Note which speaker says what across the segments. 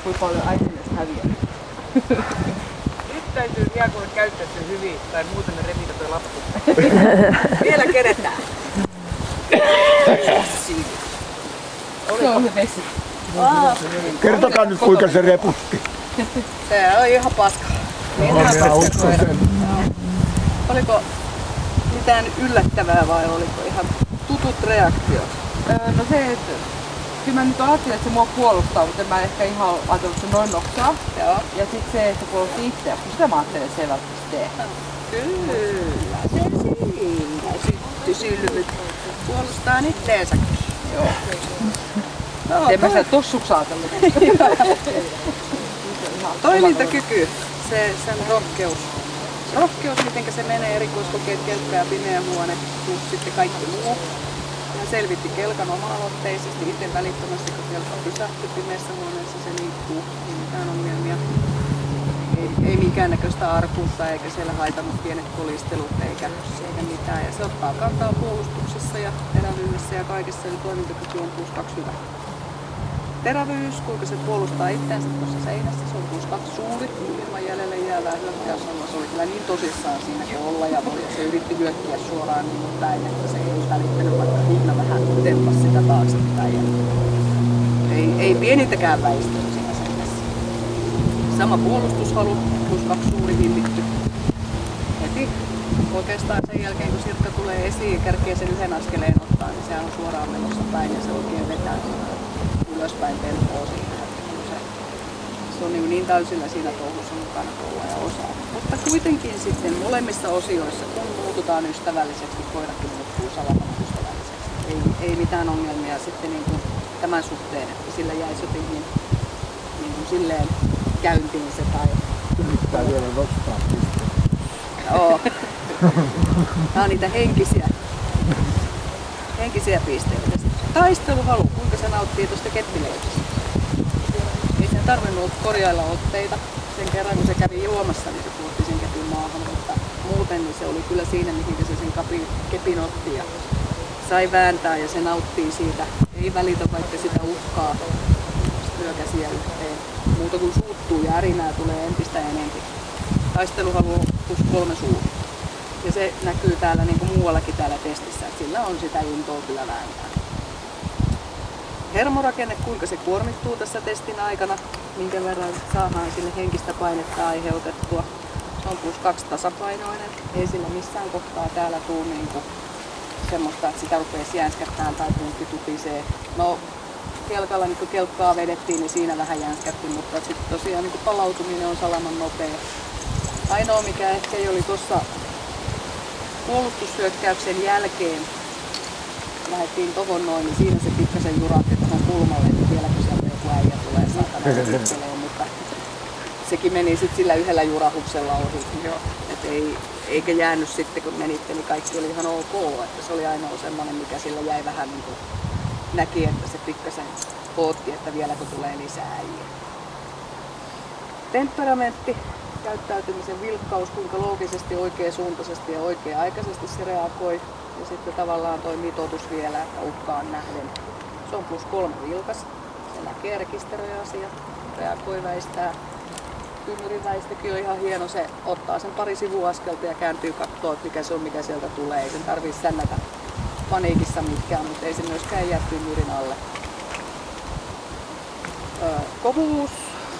Speaker 1: Kuinka paljon äitinestä häviää?
Speaker 2: Nyt täytyy hiekolle käyttäytyä hyvin, tai muuten me revitä toi lappu. Vielä keretään.
Speaker 1: Se on se vesi.
Speaker 3: Kertokaa nyt kuinka se reputti.
Speaker 2: Se on ihan paska. Oliko mitään yllättävää vai oliko ihan tutut reaktiot?
Speaker 1: No se, että kyllä mä nyt ajattelin, että se mua puolustaa, mutta en mä ehkä ihan ajatellut, että se noin noksaa.
Speaker 2: Joo.
Speaker 1: Ja sit se, että puolusti itseä, kun sitä mä ajattelin, että se ei välttämättä tee.
Speaker 2: Kyllä, se siinä. Sitten sylvyt puolustaa itteensäkin.
Speaker 1: Joo.
Speaker 2: No,
Speaker 1: en mä sitä tossuksi ajatellut.
Speaker 2: Toimintakyky, sen rohkeus. Rohkeus, miten se menee, erikoiskokeet, kelkka ja pimeä huone, plus sitten kaikki muu. Hän selvitti kelkan oma-aloitteisesti itse välittömästi, kun kelkka pysähtyi pimeässä huoneessa, se liikkuu, ei mitään ongelmia. Ei minkäännäköistä arkuutta eikä siellä haitannut pienet kolistelut eikä mitään. Ja se ottaa kantaa puolustuksessa ja terävyydessä ja kaikessa, eli toimintakyky on +2 hyvä. Terävyys, kuinka se puolustaa itseänsä tuossa seinässä, se on +2 suuri, ilman jäljelle jäävää hyökkäysalua. Se oli kyllä niin tosissaan siinä kuin olla ja voi. Se yritti hyökkiä suoraan niin päin, että se ei välittänyt, vaikka hinna vähän temppasi sitä taaksepäin. Ei pienintäkään väistöä siinä seinässä. Sama puolustushalu, +2 suuri hillitty. Heti oikeastaan sen jälkeen, kun Sirkka tulee esiin ja kärkee sen yhden askeleen ottaa, niin sehän on suoraan menossa päin ja se oikein vetää ylöspäin tempoa siinä. Se on niin täysillä siinä touhussa mukana koulua ja osaa. Mutta kuitenkin sitten molemmissa osioissa, kun muututaan ystävälliseksi, koirakin muuttuu salamana ystävälliseksi. Ei mitään ongelmia sitten niin kuin tämän suhteen, että sillä jäisi jotenkin niin kuin silleen käyntiin se tai...
Speaker 3: Yrittää vielä nostaa pisteitä.
Speaker 2: Joo. Nämä on niitä henkisiä pisteitä. Taisteluhalu, kuinka se nauttii tuosta keppileikistä. Ei sen tarvinnut korjailla otteita. Sen kerran kun se kävi juomassa, niin se puotti sen kepin maahan, mutta muuten niin se oli kyllä siinä, mihin se sen kepin otti ja sai vääntää ja se nauttii siitä. Ei välitä, vaikka sitä uhkaa työkäsiä yhteen. Muuta kuin suuttuu ja ärinää tulee entistä enemmän. Taisteluhalu +3 suuri. Ja se näkyy täällä niin kuin muuallakin täällä testissä, että sillä on sitä intoa kyllä vääntää. Hermorakenne, kuinka se kuormittuu tässä testin aikana, minkä verran saadaan sille henkistä painetta aiheutettua. Se on +2 tasapainoinen, ei sillä missään kohtaa täällä tuu niin kuin semmoista, että sitä rupeaa jänskättämään tai punkki tupisee. No kelkalla, niin kun kelkkaa vedettiin, niin siinä vähän jänskätti, mutta sitten tosiaan niin palautuminen on salaman nopea. Ainoa mikä ehkä oli tuossa puolustushyökkäyksen jälkeen, lähdettiin tohon noin, niin siinä se pikkasen jurahti tuohon kulmalle, että vieläkö sieltä joku äijä tulee saatana, mutta sekin meni sitten sillä yhdellä jurahuksella ohi. Eikä jäänyt sitten kun menitte, niin kaikki oli ihan ok, että se oli ainoa semmoinen, mikä sillä jäi vähän niin kuin näki, että se pikkasen pootti, että vieläkö tulee lisää äijä. Temperamentti, käyttäytymisen vilkkaus, kuinka loogisesti, oikeasuuntaisesti ja oikea-aikaisesti se reagoi. Ja sitten tavallaan toi mitoitus vielä, että uhkaan nähden. Se on +3 vilkas. Se näkee rekisteröi asiat, reagoi, väistää. Tynnyrin väistäkin on ihan hieno. Se ottaa sen pari sivuaskelta ja kääntyy kattoo, että mikä se on, mikä sieltä tulee. Ei sen tarvitse sännätä paniikissa mitkään, mutta ei se myöskään jää tynnyrin alle. Kovuus.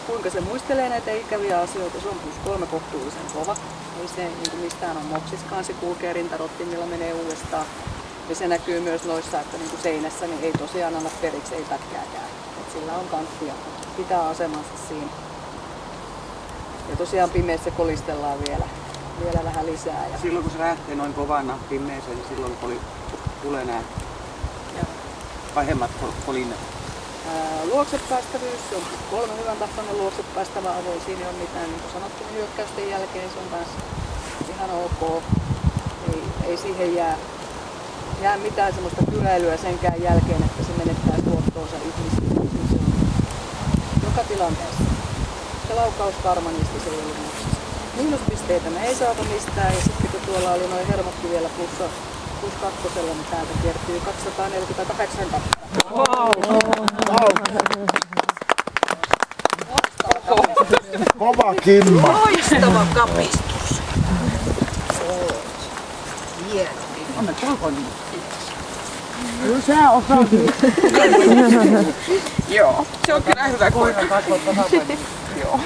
Speaker 2: Kuinka se muistelee näitä ikäviä asioita, se on +3 kohtuullisen kova. Ei se niin mistään on moksiskaan, se kulkee rintarottimilla, menee uudestaan. Ja se näkyy myös noissa, että niin seinässä niin ei tosiaan anna periksi, ei pätkääkään. Et sillä on kanttia, pitää asemansa siinä. Ja tosiaan pimeässä kolistellaan vielä vähän lisää. Ja
Speaker 4: silloin kun se lähtee noin kovana pimeeseen, niin silloin tulee nämä pahemmat kolinnat.
Speaker 2: Luoksepäästävyys, se on 3 hyvän tahtoinen luoksepäästävä avoin, siinä ei ole mitään, niin kuin sanottu, hyökkäysten jälkeen se on taas ihan ok. Ei siihen jää mitään semmoista kyräilyä senkään jälkeen, että se menettää tuottoonsa ihmisiin. Se on joka tilanteessa. Se laukauskarma, niistä se ei ollut muksista. Miinuspisteitä me ei saada mistään, ja sitten kun tuolla oli noin hermotkin vielä +2, niin täältä kertyy 248 kappaletta. Wow.
Speaker 3: Kova kimma.
Speaker 2: Loistava kapistus.
Speaker 1: Onneksi olkoon niin.
Speaker 3: Kyllä sä osaat.
Speaker 1: Joo, se on kyllä hyvä koira. Joo.